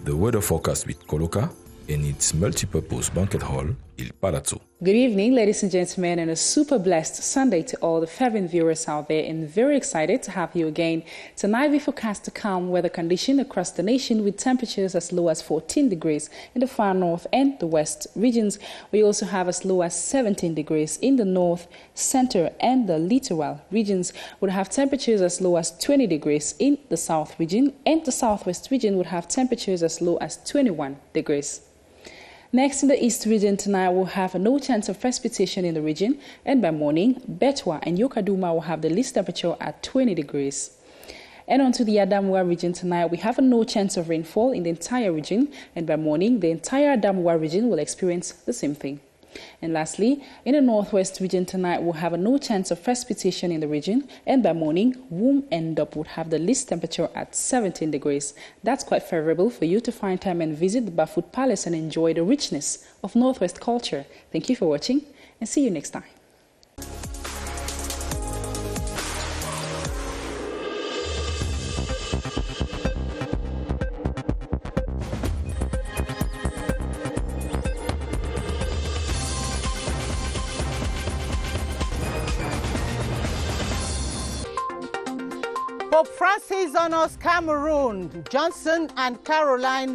the weather forecast with Coloca in its multipurpose banquet hall, PATYCHOU. Good evening, ladies and gentlemen, and a super blessed Sunday to all the fervent viewers out there, and very excited to have you again. Tonight we forecast a calm weather condition across the nation with temperatures as low as 14 degrees in the far north and the west regions. We also have as low as 17 degrees in the north, center and the littoral regions. We'll have temperatures as low as 20 degrees in the south region, and the southwest region would have temperatures as low as 21 degrees. Next, in the East region tonight, we'll have no chance of precipitation in the region, and by morning, Betwa and Yokaduma will have the least temperature at 20 degrees. And on to the Adamawa region tonight, we have no chance of rainfall in the entire region, and by morning, the entire Adamawa region will experience the same thing. And lastly, in the northwest region tonight, we'll have no chance of precipitation in the region, and by morning, Womb and Dop would have the least temperature at 17 degrees. That's quite favorable for you to find time and visit the Bafut Palace and enjoy the richness of northwest culture. Thank you for watching, and see you next time. Pope Francis honors Cameroon. Johnson and Catherine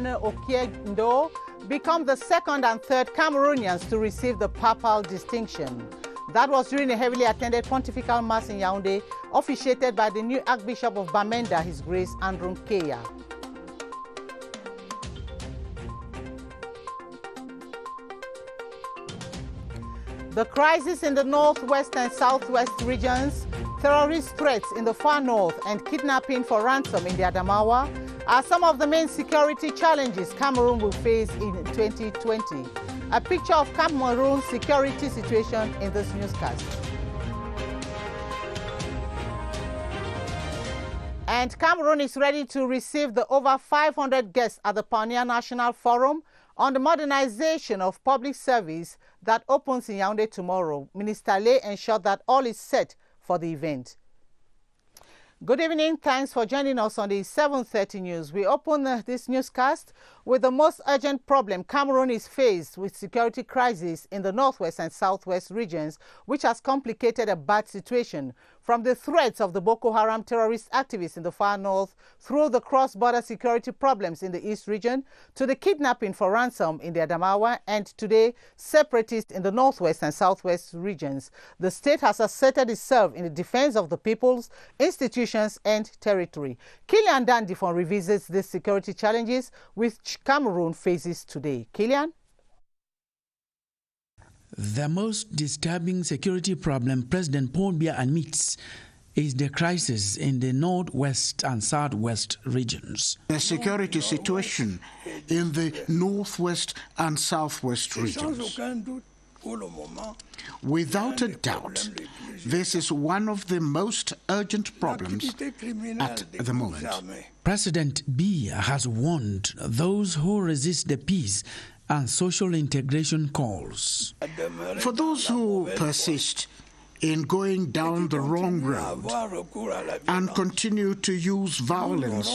Okiendo become the second and third Cameroonians to receive the papal distinction. That was during a heavily attended pontifical mass in Yaoundé, officiated by the new Archbishop of Bamenda, His Grace Andrew Nkeya. The crisis in the northwest and southwest regions, terrorist threats in the far north, and kidnapping for ransom in the Adamawa are some of the main security challenges Cameroon will face in 2020. A picture of Cameroon's security situation in this newscast. And Cameroon is ready to receive the over 500 guests at the Pioneer National Forum on the modernization of public service that opens in Yaoundé tomorrow. Minister Lay ensured that all is set for the event. Good evening. Thanks for joining us on the 7:30 News. We open this newscast with the most urgent problem Cameroon is faced with: security crisis in the northwest and southwest regions, which has complicated a bad situation. From the threats of the Boko Haram terrorist activists in the far north, through the cross-border security problems in the east region, to the kidnapping for ransom in the Adamawa, and today, separatists in the northwest and southwest regions. The state has asserted itself in the defense of the peoples, institutions, and territory. Kilian Dandifon revisits these security challenges which Cameroon faces today. Kilian? The most disturbing security problem President Paul Biya admits is the crisis in the northwest and southwest regions. The security situation in the northwest and southwest regions. Without a doubt, this is one of the most urgent problems at the moment. President Biya has warned those who resist the peace and social integration calls. For those who persist in going down the wrong road and continue to use violence,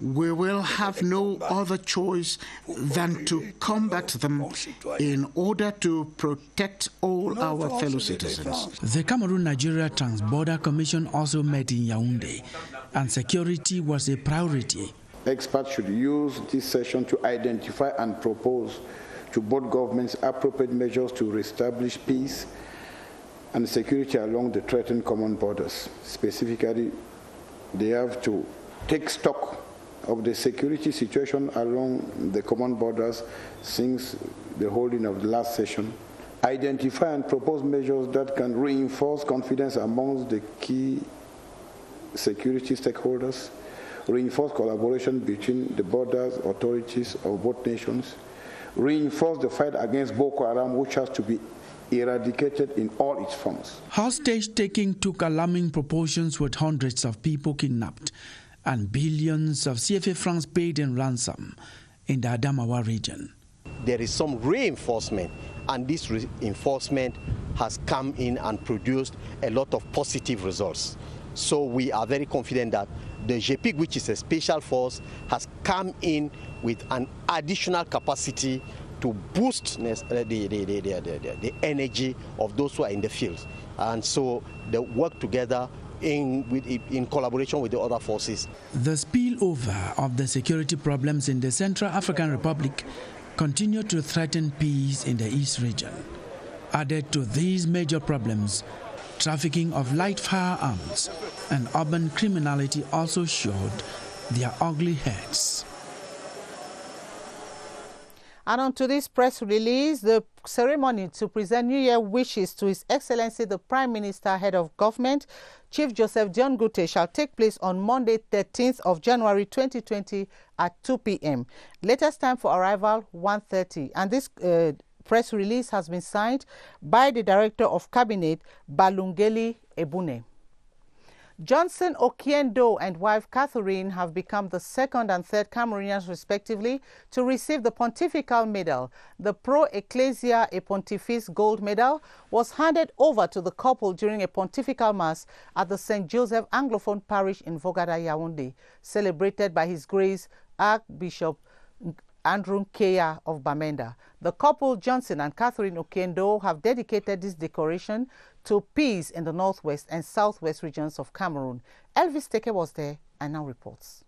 we will have no other choice than to combat them in order to protect all our fellow citizens. The Cameroon-Nigeria Trans-Border Commission also met in Yaoundé, and security was a priority. Experts should use this session to identify and propose to both governments appropriate measures to reestablish peace and security along the threatened common borders. Specifically, they have to take stock of the security situation along the common borders since the holding of the last session, identify and propose measures that can reinforce confidence amongst the key security stakeholders, reinforce collaboration between the borders authorities of both nations, reinforce the fight against Boko Haram, which has to be eradicated in all its forms. Hostage-taking took alarming proportions with hundreds of people kidnapped and billions of CFA francs paid in ransom in the Adamawa region. There is some reinforcement, and this reinforcement has come in and produced a lot of positive results. So we are very confident that the GPIC, which is a special force, has come in with an additional capacity to boost the energy of those who are in the field. And so they work together in collaboration with the other forces. The spillover of the security problems in the Central African Republic continue to threaten peace in the East region. Added to these major problems, trafficking of light firearms and urban criminality also showed their ugly heads. And on today's press release, the ceremony to present New Year wishes to His Excellency the Prime Minister, Head of Government, Chief Joseph John Gute, shall take place on Monday, 13th of January 2020 at 2 p.m. Latest time for arrival, 1:30. And this press release has been signed by the Director of Cabinet, Balungeli Ebune. Johnson Okiendo and wife Catherine have become the second and third Cameroonians, respectively, to receive the Pontifical Medal. The Pro Ecclesia e Pontifice Gold Medal was handed over to the couple during a pontifical mass at the St. Joseph Anglophone Parish in Vogada, Yaoundé, celebrated by His Grace Archbishop Andrew Keya of Bamenda. The couple, Johnson and Catherine Okiendo, have dedicated this decoration to peace in the northwest and southwest regions of Cameroon. Elvis Teke was there and now reports.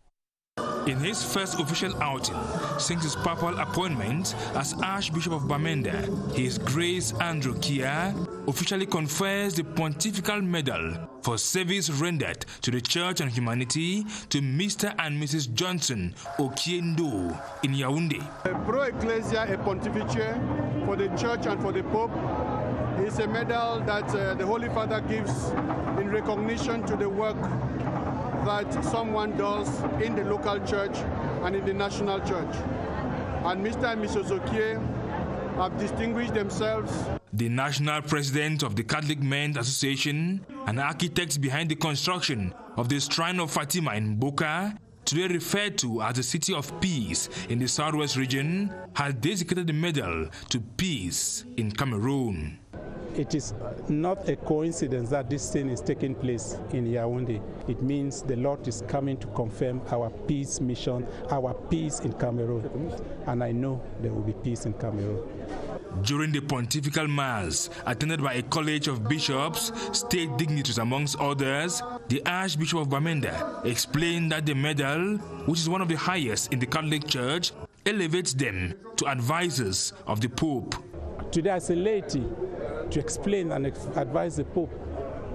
In his first official outing since his papal appointment as Archbishop of Bamenda, His Grace Andrew Keya officially confers the Pontifical Medal for service rendered to the Church and humanity to Mr. and Mrs. Johnson Okiendo in Yaoundé. The Pro Ecclesia e Pontifice for the Church and for the Pope is a medal that the Holy Father gives in recognition to the work that someone does in the local church and in the national church. And Mr. and Mrs. Okie have distinguished themselves. The national president of the Catholic Men's Association and architects behind the construction of the Shrine of Fatima in Boka, today referred to as the City of Peace in the Southwest region, has dedicated the medal to peace in Cameroon. It is not a coincidence that this thing is taking place in Yaoundé. It means the Lord is coming to confirm our peace mission, our peace in Cameroon. And I know there will be peace in Cameroon. During the Pontifical Mass, attended by a college of bishops, state dignitaries amongst others, the Archbishop of Bamenda explained that the medal, which is one of the highest in the Catholic Church, elevates them to advisors of the Pope. Today as a laity, to explain and advise the Pope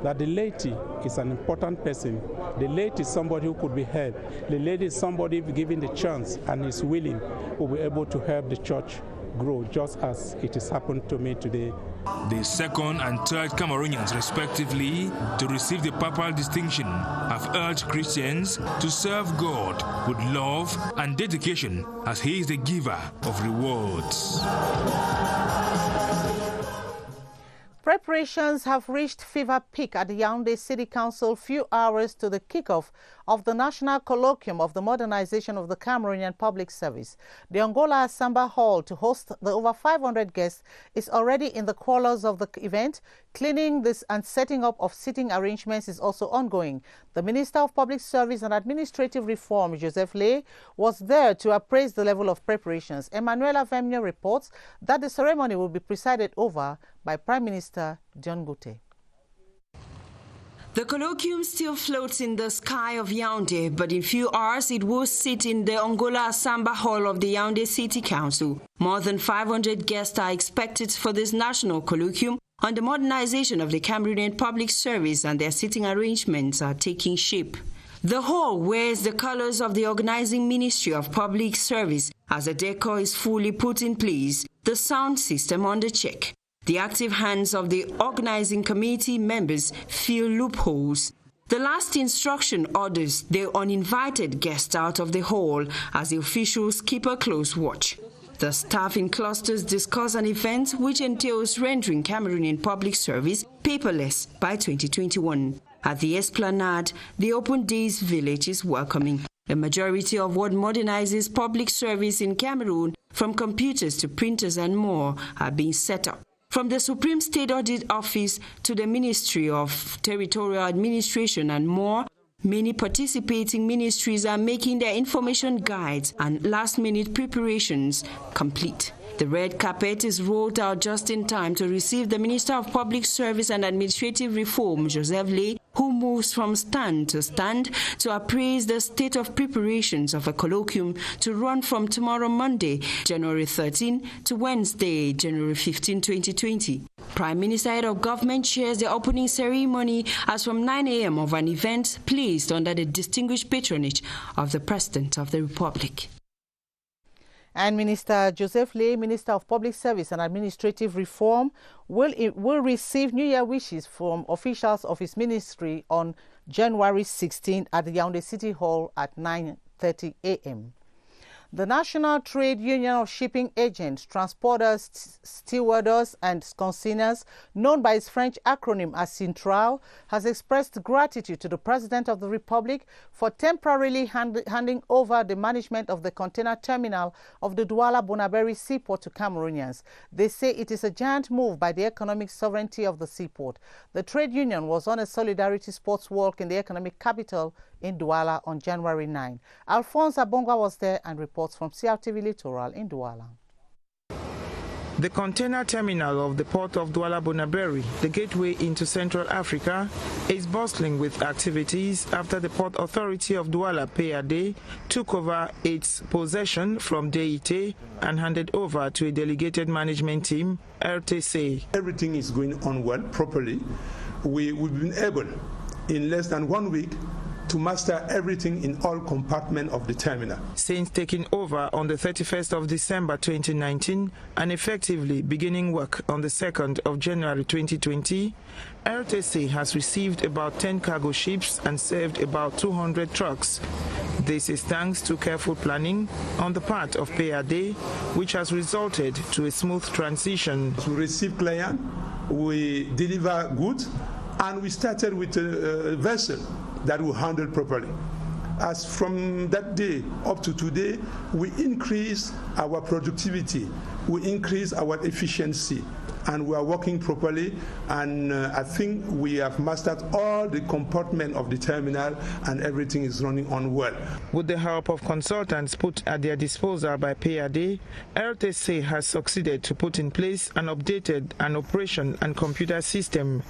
that the laity is an important person. The laity is somebody who could be helped. The laity is somebody given the chance and is willing, who will be able to help the church grow, just as it has happened to me today. The second and third Cameroonians, respectively, to receive the papal distinction, have urged Christians to serve God with love and dedication, as He is the giver of rewards. Preparations have reached fever peak at the Yaoundé City Council few hours to the kickoff of the National Colloquium of the Modernization of the Cameroonian Public Service. The Angola Samba Hall to host the over 500 guests is already in the quarters of the event. Cleaning this and setting up of seating arrangements is also ongoing. The Minister of Public Service and Administrative Reform, Joseph Lay, was there to appraise the level of preparations. Emmanuela Vemnia reports that the ceremony will be presided over by Prime Minister John Gute. The colloquium still floats in the sky of Yaoundé, but in few hours it will sit in the Angola Samba Hall of the Yaoundé City Council. More than 500 guests are expected for this national colloquium on the modernization of the Cameroonian Public Service, and their seating arrangements are taking shape. The hall wears the colors of the organizing Ministry of Public Service as the decor is fully put in place, the sound system under check. The active hands of the organizing committee members fill loopholes. The last instruction orders the uninvited guests out of the hall as the officials keep a close watch. The staff in clusters discuss an event which entails rendering Cameroonian public service paperless by 2021. At the Esplanade, the Open Days Village is welcoming. A majority of what modernizes public service in Cameroon, from computers to printers and more, are being set up. From the Supreme State Audit Office to the Ministry of Territorial Administration and more, Many participating ministries are making their information guides and last-minute preparations complete. The red carpet is rolled out just in time to receive the Minister of Public Service and Administrative Reform, Joseph Lay, who moves from stand to appraise the state of preparations of a colloquium to run from tomorrow Monday, January 13, to Wednesday, January 15, 2020. Prime Minister Head of Government chairs the opening ceremony as from 9 a.m. of an event placed under the distinguished patronage of the President of the Republic. And Minister Joseph Lay, Minister of Public Service and Administrative Reform, will receive New Year wishes from officials of his ministry on January 16 at the Yaoundé City Hall at 9:30 a.m. The National Trade Union of Shipping Agents, Transporters, Stewardess and Consignors, known by its French acronym as Central, has expressed gratitude to the President of the Republic for temporarily handing over the management of the container terminal of the Douala-Bonaberi seaport to Cameroonians. They say it is a giant move by the economic sovereignty of the seaport. The trade union was on a solidarity sports walk in the economic capital in Douala on January 9. Alphonse Abongwa was there and reports from CRTV Littoral in Douala. The container terminal of the port of Douala-Bonaberi, the gateway into Central Africa, is bustling with activities after the Port Authority of Douala, PAD, took over its possession from DIT and handed over to a delegated management team, RTC. Everything is going on well, properly. We've been able, in less than 1 week, to master everything in all compartments of the terminal. Since taking over on the 31st of December 2019 and effectively beginning work on the 2nd of January 2020, RTC has received about 10 cargo ships and served about 200 trucks. This is thanks to careful planning on the part of PAD, which has resulted to a smooth transition. We receive clients, we deliver goods, and we started with a vessel that we handle properly. As from that day up to today, we increase our productivity, we increase our efficiency, and we are working properly, and I think we have mastered all the compartments of the terminal and everything is running on well. With the help of consultants put at their disposal by PAD, RTC has succeeded to put in place an updated operation and computer system,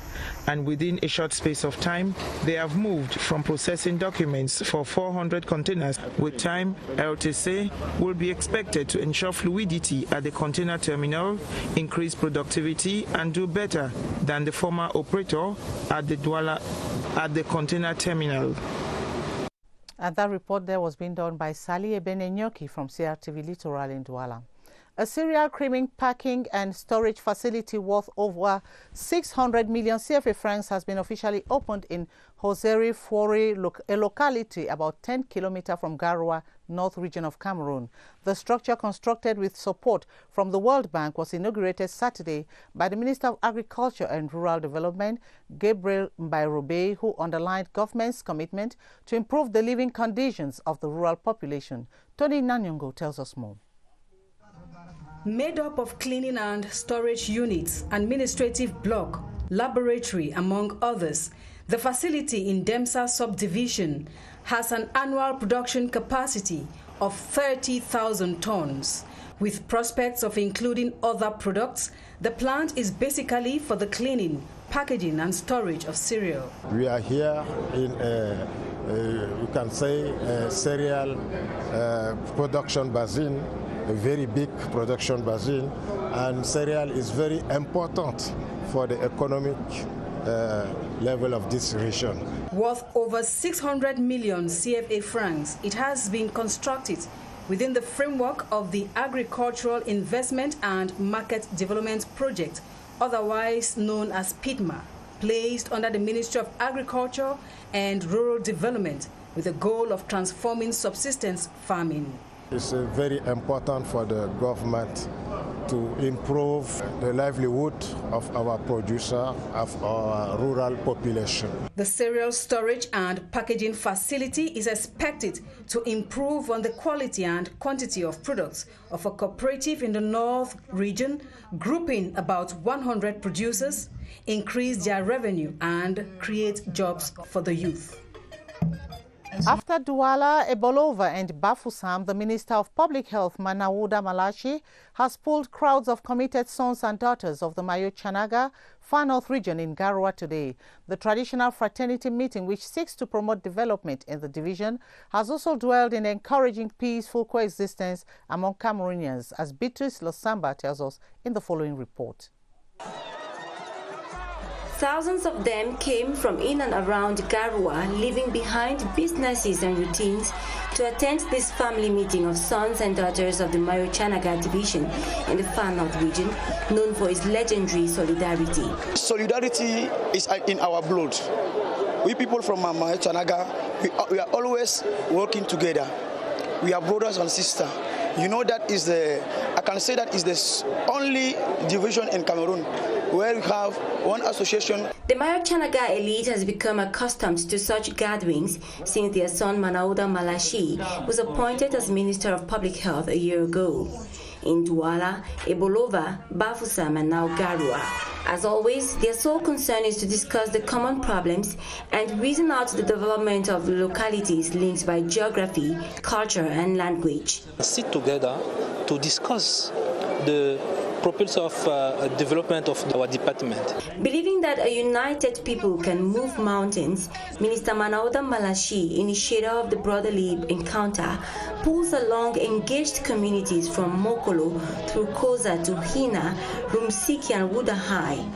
and within a short space of time, they have moved from processing documents for 400 containers. With time, RTC will be expected to ensure fluidity at the container terminal, increase productivity, and do better than the former operator at the container terminal. And that report there was being done by Sally Ebenenyoki from CRTV Littoral in Douala. A cereal creaming, packing and storage facility worth over 600 million CFA francs has been officially opened in Hoseri Fori, a locality about 10 kilometers from Garoua, North region of Cameroon. The structure, constructed with support from the World Bank, was inaugurated Saturday by the Minister of Agriculture and Rural Development, Gabriel Mbairobe, who underlined government's commitment to improve the living conditions of the rural population. Tony Nanyongo tells us more. Made up of cleaning and storage units, administrative block, laboratory, among others, the facility in Demsa subdivision has an annual production capacity of 30,000 tons. With prospects of including other products, the plant is basically for the cleaning, packaging and storage of cereal. We are here in you can say a cereal production basin, a very big production basin, and cereal is very important for the economic level of this region. Worth over 600 million CFA francs, it has been constructed within the framework of the Agricultural Investment and Market Development Project, otherwise known as PIDMA, placed under the Ministry of Agriculture and Rural Development with the goal of transforming subsistence farming. It's very important for the government to improve the livelihood of our producer, of our rural population. The cereal storage and packaging facility is expected to improve on the quality and quantity of products of a cooperative in the North region, grouping about 100 producers, increase their revenue and create jobs for the youth. After Douala, Ebolova and Bafoussam, the Minister of Public Health, Manawuda Malachi, has pulled crowds of committed sons and daughters of the Mayo Chanaga Far North region in Garoua today. The traditional fraternity meeting, which seeks to promote development in the division, has also dwelled in encouraging peaceful coexistence among Cameroonians, as Beatrice Losamba tells us in the following report. Thousands of them came from in and around Garoua, leaving behind businesses and routines to attend this family meeting of sons and daughters of the Mayo Chanaga division in the Far North region, known for its legendary solidarity. Solidarity is in our blood. We people from Mayo Chanaga, we are always working together. We are brothers and sisters. You know, that is I can say that is the only division in Cameroon where we have one association. The Mayo Chanaga elite has become accustomed to such gatherings since their son Manawuda Malachi was appointed as Minister of Public Health a year ago. In Douala, Ebolova, Bafoussam and now Garoua. As always, their sole concern is to discuss the common problems and reason out the development of the localities linked by geography, culture and language. Sit together to discuss the purpose of development of our department. Believing that a united people can move mountains, Minister Manawuda Malachi, initiator of the brotherly encounter, pulls along engaged communities from Mokolo through Koza to Hina, Rumsiki and Wudahai.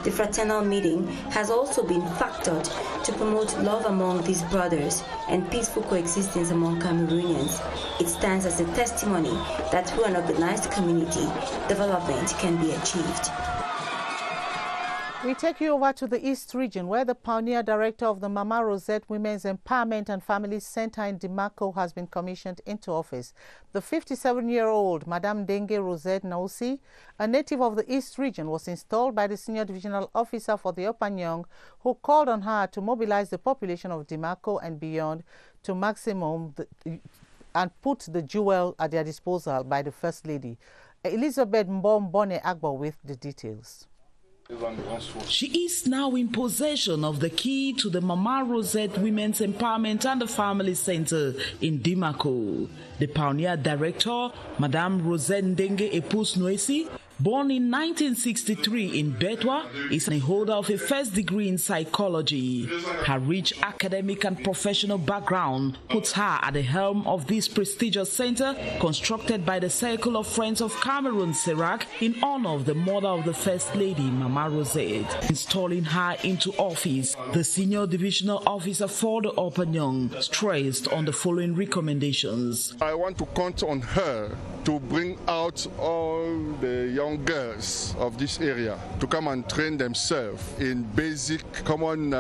The fraternal meeting has also been factored to promote love among these brothers and peaceful coexistence among Cameroonians. It stands as a testimony that through an organized community, development can be achieved. We take you over to the East region, where the pioneer director of the Mama Rosette Women's Empowerment and Family Center in Dimako has been commissioned into office. The 57-year-old Madame Dengue Rosette Nausi, a native of the East region, was installed by the senior divisional officer for the Opanyong, who called on her to mobilize the population of Dimako and beyond to maximum and put the jewel at their disposal by the First Lady. Elizabeth Mbombone Agbo with the details. She is now in possession of the key to the Mama Rosette Women's Empowerment and the Family Center in Dimako. The pioneer director, Madame Rosette Ndengue Epus Nwesi, born in 1963 in Betwa, is a holder of a first degree in psychology. Her rich academic and professional background puts her at the helm of this prestigious center constructed by the Circle of Friends of Cameroon, CERAC, in honor of the mother of the First Lady, Mama Rosette. Installing her into office, the senior divisional officer for the Opanyong stressed on the following recommendations. I want to count on her to bring out all the young girls of this area to come and train themselves in basic common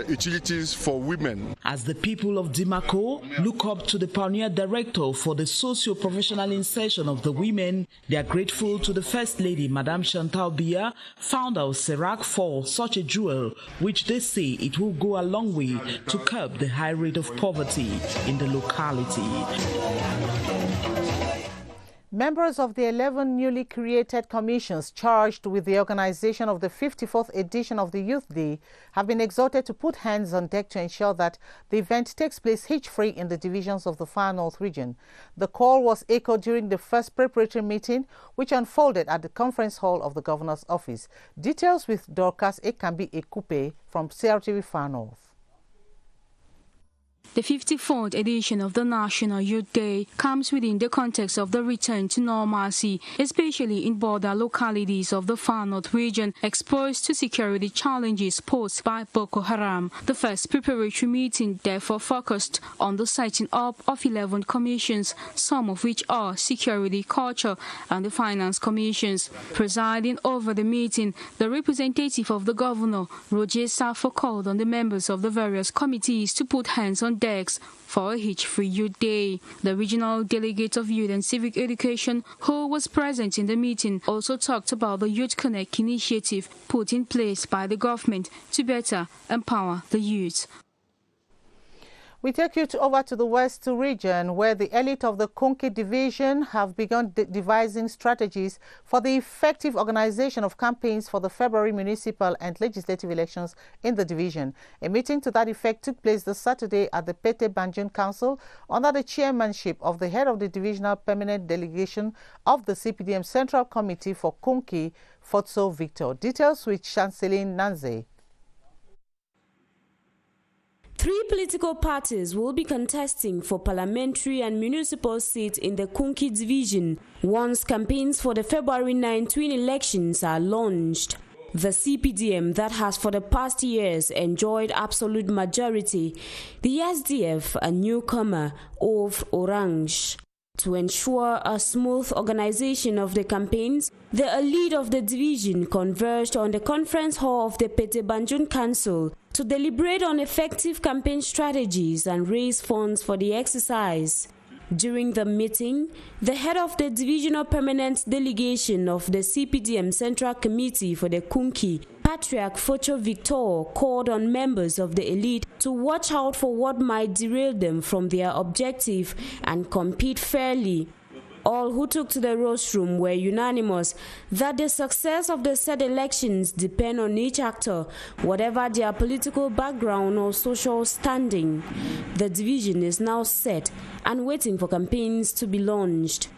utilities for women. As the people of Dimako look up to the pioneer director for the socio-professional insertion of the women, they are grateful to the First Lady, Madame Chantal Biya, founder of CERAC, for such a jewel, which they say it will go a long way to curb the high rate of poverty in the locality. Members of the 11 newly created commissions charged with the organization of the 54th edition of the Youth Day have been exhorted to put hands on deck to ensure that the event takes place hitch-free in the divisions of the Far North region. The call was echoed during the first preparatory meeting, which unfolded at the conference hall of the governor's office. Details with Dorcas Ekambi Ekupe from CRTV Far North. The 54th edition of the National Youth Day comes within the context of the return to normalcy, especially in border localities of the Far North region exposed to security challenges posed by Boko Haram. The first preparatory meeting therefore focused on the setting up of 11 commissions, some of which are security, culture and the finance commissions. Presiding over the meeting, the representative of the governor, Roger Safo, called on the members of the various committees to put hands on decks for a hitch-free Youth Day. The regional delegate of Youth and Civic Education, who was present in the meeting, also talked about the Youth Connect initiative put in place by the government to better empower the youth. We take you over to the West region, where the elite of the Kunki division have begun devising strategies for the effective organization of campaigns for the February municipal and legislative elections in the division. A meeting to that effect took place this Saturday at the PATYCHOU Council under the chairmanship of the head of the divisional permanent delegation of the CPDM Central Committee for Kunki, Fotso Victor. Details with Chanceline Nanze. 3 political parties will be contesting for parliamentary and municipal seats in the Kunki division once campaigns for the February 9 twin elections are launched. The CPDM, that has for the past years enjoyed absolute majority, the SDF, a newcomer, of Orange. To ensure a smooth organization of the campaigns, the elite of the division converged on the conference hall of the PATYCHOU Council to deliberate on effective campaign strategies and raise funds for the exercise. During the meeting, the head of the divisional permanent delegation of the CPDM Central Committee for the Kunki, Patriarch Fotso Victor, called on members of the elite to watch out for what might derail them from their objective and compete fairly. All who took to the rostrum were unanimous that the success of the said elections depend on each actor, whatever their political background or social standing. The division is now set and waiting for campaigns to be launched.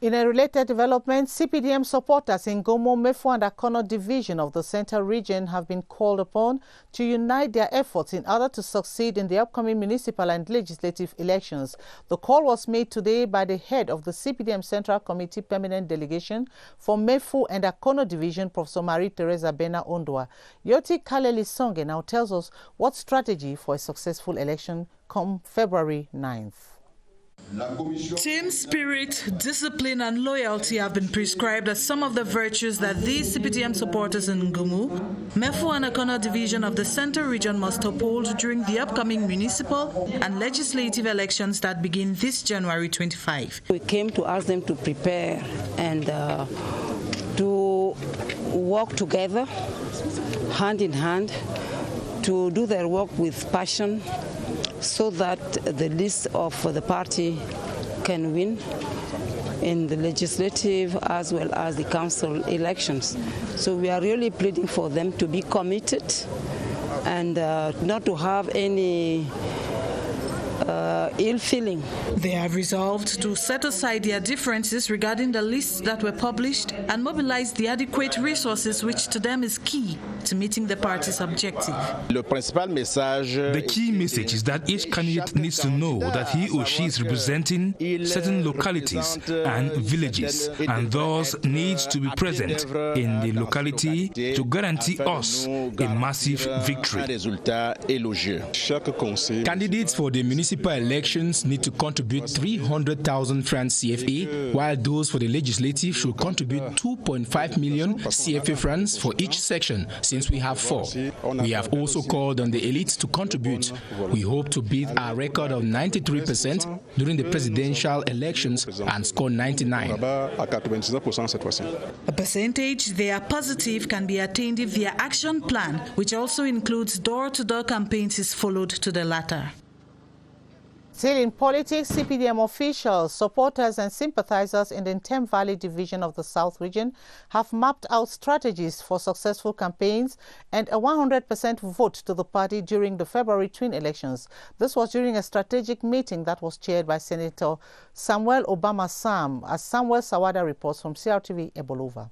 In a related development, CPDM supporters in Gomo, Mefo and Akono division of the Central region have been called upon to unite their efforts in order to succeed in the upcoming municipal and legislative elections. The call was made today by the head of the CPDM Central Committee Permanent Delegation for Mefo and Akono division, Professor Marie Teresa Bena Ondwa. Yoti Kaleli Songe now tells us what strategy for a successful election come February 9th. Team spirit, discipline and loyalty have been prescribed as some of the virtues that these CPDM supporters in Ngumu, Mefo and Akono division of the Central region must uphold during the upcoming municipal and legislative elections that begin this January 25. We came to ask them to prepare and to work together, hand in hand, to do their work with passion, so that the list of the party can win in the legislative as well as the council elections. So we are really pleading for them to be committed and not to have any ill feeling. They have resolved to set aside their differences regarding the lists that were published and mobilize the adequate resources, which to them is key to meeting the party's objective. The key message is that each candidate needs to know that he or she is representing certain localities and villages, and thus needs to be present in the locality to guarantee us a massive victory. Candidates for the municipal elections need to contribute 300,000 francs CFA, while those for the legislative should contribute 2.5 million CFA francs for each section, since we have 4. We have also called on the elites to contribute. We hope to beat our record of 93% during the presidential elections and score 99. A percentage they are positive can be attained if their action plan, which also includes door-to-door campaigns, is followed to the latter. Still in politics, CPDM officials, supporters and sympathizers in the Ntem Valley division of the South region have mapped out strategies for successful campaigns and a 100% vote to the party during the February twin elections. This was during a strategic meeting that was chaired by Senator Samuel Obama Sam, as Samuel Sawada reports from CRTV Ebolova.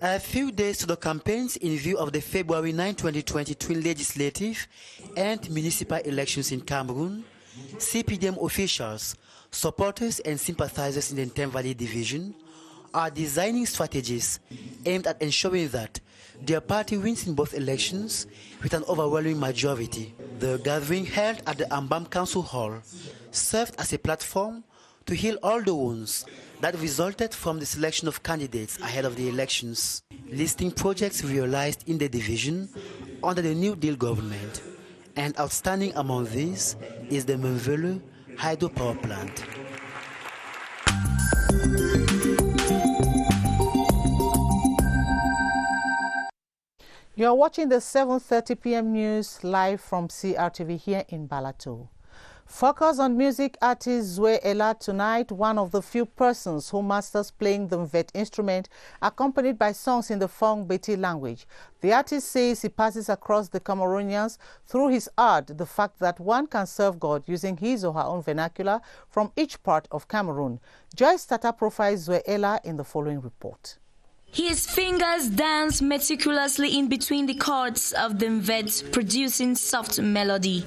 A few days to the campaigns in view of the February 9, 2020 twin legislative and municipal elections in Cameroon, CPDM officials, supporters and sympathizers in the Ntem Valley division are designing strategies aimed at ensuring that their party wins in both elections with an overwhelming majority. The gathering held at the Ambam Council Hall served as a platform to heal all the wounds that resulted from the selection of candidates ahead of the elections, listing projects realized in the division under the New Deal government. And outstanding among these is the Menvelu hydropower plant. You're watching the 7:30 p.m. news live from CRTV here in Balato. Focus on music artist Zwe Ella tonight, one of the few persons who masters playing the mvet instrument, accompanied by songs in the Fong Beti language. The artist says he passes across the Cameroonians through his art the fact that one can serve God using his or her own vernacular from each part of Cameroon. Joyce Tata profiles Zwe Ella in the following report. His fingers dance meticulously in between the chords of the mvet, producing soft melody.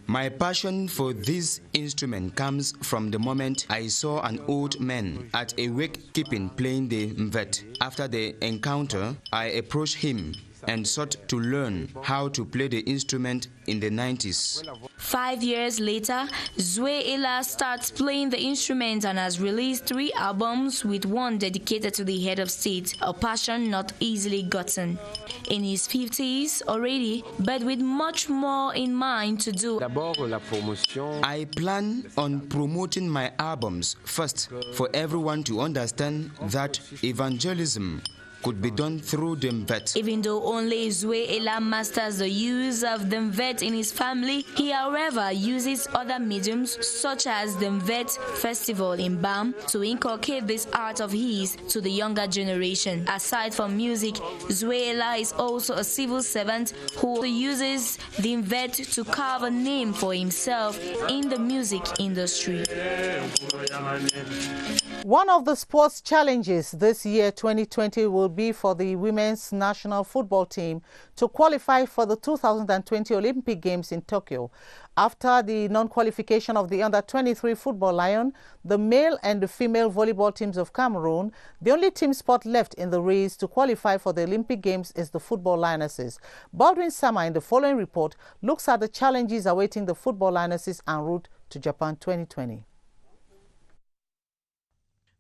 My passion for this instrument comes from the moment I saw an old man at a wake keeping playing the mvet. After the encounter, I approached him and sought to learn how to play the instrument in the 90s. 5 years later, Zwe Ella starts playing the instrument and has released 3 albums, with one dedicated to the head of state, a passion not easily gotten. In his 50s already, but with much more in mind to do. I plan on promoting my albums first for everyone to understand that evangelism could be done through the mvet. Even though only Zwe Ella masters the use of the mvet in his family, he however uses other mediums such as the mvet festival in Bam to inculcate this art of his to the younger generation. Aside from music, Zwe Ella is also a civil servant who uses the mvet to carve a name for himself in the music industry. One of the sports challenges this year, 2020, will be for the women's national football team to qualify for the 2020 Olympic Games in Tokyo. After the non-qualification of the under-23 football Lion, the male and the female volleyball teams of Cameroon, the only team spot left in the race to qualify for the Olympic Games is the football Lionesses. Baldwin Sama in the following report looks at the challenges awaiting the football Lionesses en route to Japan 2020.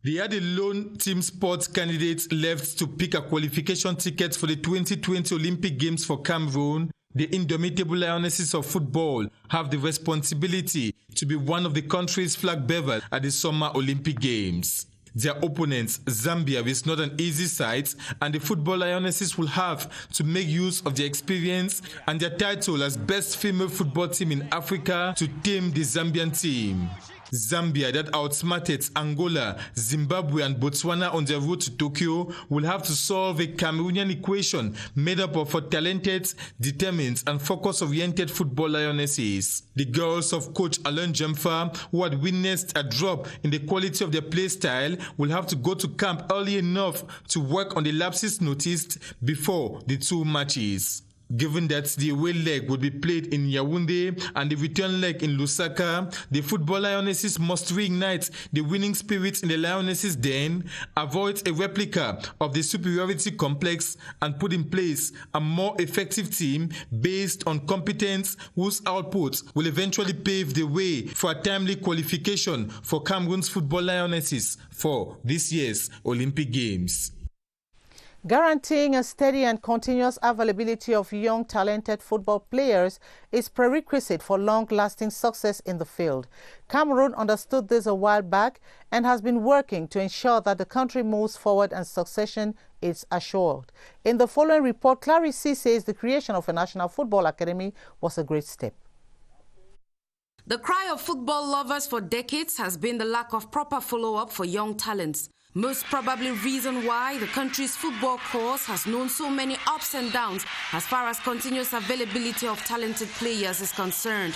They are the lone team sports candidates left to pick a qualification ticket for the 2020 Olympic Games for Cameroon. The indomitable Lionesses of football have the responsibility to be one of the country's flag bearers at the Summer Olympic Games. Their opponents, Zambia, is not an easy sight, and the football Lionesses will have to make use of their experience and their title as best female football team in Africa to tame the Zambian team. Zambia, that outsmarted Angola, Zimbabwe and Botswana on their road to Tokyo, will have to solve a Cameroonian equation made up of talented, determined and focus-oriented football Lionesses. The girls of coach Alain Jemfa, who had witnessed a drop in the quality of their play style, will have to go to camp early enough to work on the lapses noticed before the 2 matches. Given that the away leg would be played in Yaoundé and the return leg in Lusaka, the football Lionesses must reignite the winning spirit in the Lionesses' den, avoid a replica of the superiority complex, and put in place a more effective team based on competence whose output will eventually pave the way for a timely qualification for Cameroon's football Lionesses for this year's Olympic Games. Guaranteeing a steady and continuous availability of young, talented football players is prerequisite for long-lasting success in the field. Cameroon understood this a while back and has been working to ensure that the country moves forward and succession is assured. In the following report, Clarice says the creation of a National Football Academy was a great step. The cry of football lovers for decades has been the lack of proper follow-up for young talents. Most probably reason why the country's football course has known so many ups and downs as far as continuous availability of talented players is concerned.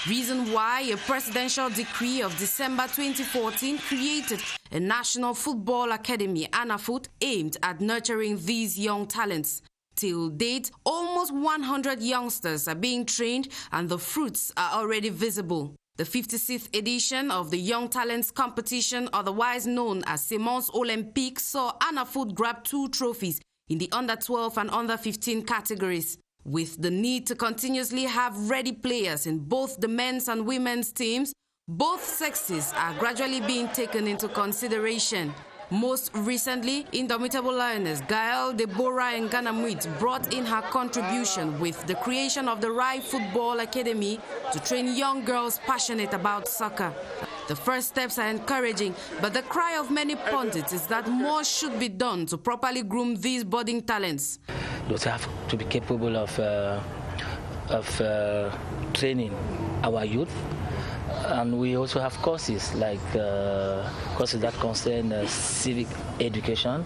Reason why a presidential decree of December 2014 created a National Football Academy, ANAFOOT, aimed at nurturing these young talents. Till date, almost 100 youngsters are being trained and the fruits are already visible. The 56th edition of the Young Talents Competition, otherwise known as Semence Olympique, saw ANAFOOT grab 2 trophies in the under-12 and under-15 categories. With the need to continuously have ready players in both the men's and women's teams, both sexes are gradually being taken into consideration. Most recently, indomitable lioness Gael Deborah Nganamwit brought in her contribution with the creation of the Rai Football Academy to train young girls passionate about soccer. The first steps are encouraging, but the cry of many pundits is that more should be done to properly groom these budding talents. Those have to be capable of training our youth. And we also have courses like courses that concern civic education.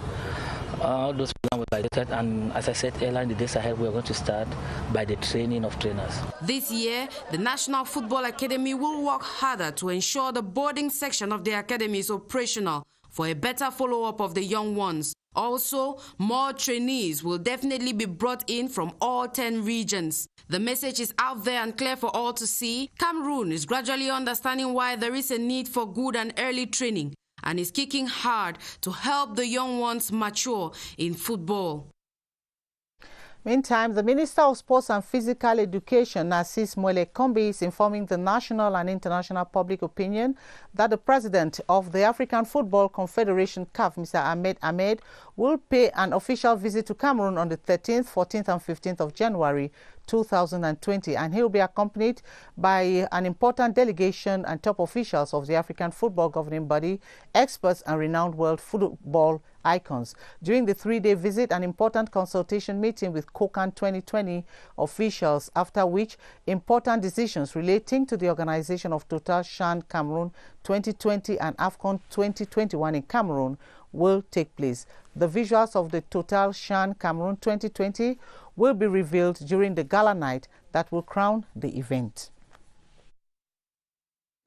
All those programs were budgeted, and as I said earlier, in the days ahead, we are going to start by the training of trainers. This year, the National Football Academy will work harder to ensure the boarding section of the academy is operational for a better follow-up of the young ones. Also, more trainees will definitely be brought in from all 10 regions. The message is out there and clear for all to see. Cameroon is gradually understanding why there is a need for good and early training and is kicking hard to help the young ones mature in football. Meantime, the Minister of Sports and Physical Education, Narcisse Mwele Kombi, is informing the national and international public opinion that the President of the African Football Confederation, CAF, Mr. Ahmed, will pay an official visit to Cameroon on the 13th, 14th and 15th of January 2020, and he will be accompanied by an important delegation and top officials of the African Football Governing Body, experts and renowned world football icons. During the three-day visit, an important consultation meeting with COCAN 2020 officials, after which important decisions relating to the organization of Total Chan Cameroon 2020 and AFCON 2021 in Cameroon will take place. The visuals of the Total Chan Cameroon 2020 will be revealed during the gala night that will crown the event.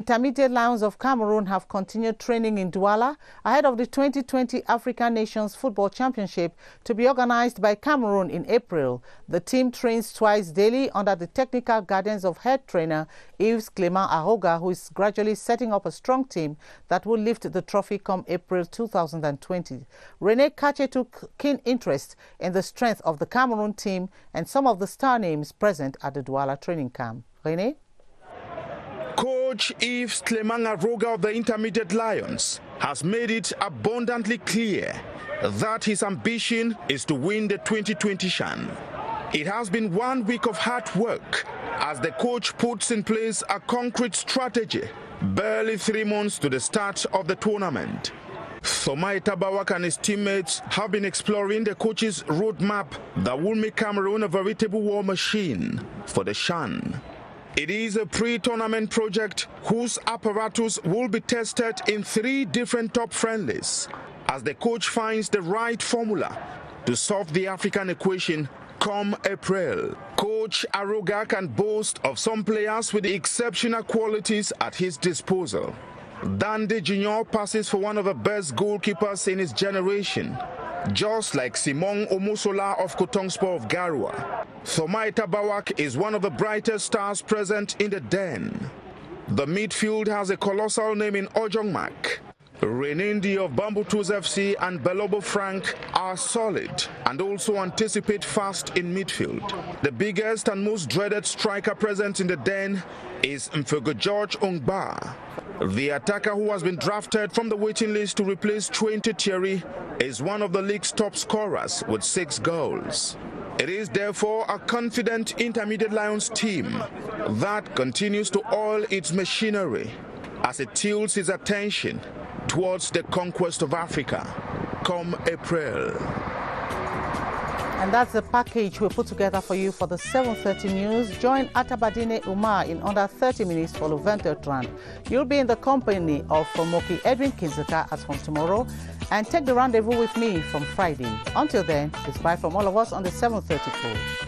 Intermediate Lions of Cameroon have continued training in Douala ahead of the 2020 African Nations Football Championship to be organized by Cameroon in April. The team trains twice daily under the technical guidance of head trainer Yves Clément Aroga, who is gradually setting up a strong team that will lift the trophy come April 2020. René Kache took keen interest in the strength of the Cameroon team and some of the star names present at the Douala training camp. René? Coach Yves Clément Aroga of the Intermediate Lions has made it abundantly clear that his ambition is to win the 2020 Chan. It has been 1 week of hard work as the coach puts in place a concrete strategy, barely 3 months to the start of the tournament. Somai Tabawak and his teammates have been exploring the coach's roadmap that will make Cameroon a veritable war machine for the Chan. It is a pre-tournament project whose apparatus will be tested in 3 different top friendlies as the coach finds the right formula to solve the African equation come April. Coach Aroga can boast of some players with exceptional qualities at his disposal. Dande Junior passes for one of the best goalkeepers in his generation, just like Simon Omosola of Kotongspor of Garua. Somai Tabawak is one of the brightest stars present in the den. The midfield has a colossal name in Ojongmak. Renindi of Bambutus FC and Belobo Frank are solid and also anticipate fast in midfield. The biggest and most dreaded striker present in the den is Mfogo George Ongba. The attacker, who has been drafted from the waiting list to replace Twente Thierry, is one of the league's top scorers with 6 goals. It is therefore a confident Intermediate Lions team that continues to oil its machinery as it tilts its attention towards the conquest of Africa come April. And that's the package we put together for you for the 7:30 news. Join Atabadine Umar in under 30 minutes for Luventertran. You'll be in the company of Moki Edwin Kinzaka as from tomorrow, and take the rendezvous with me from Friday. Until then, it's bye from all of us on the 7:30 crew.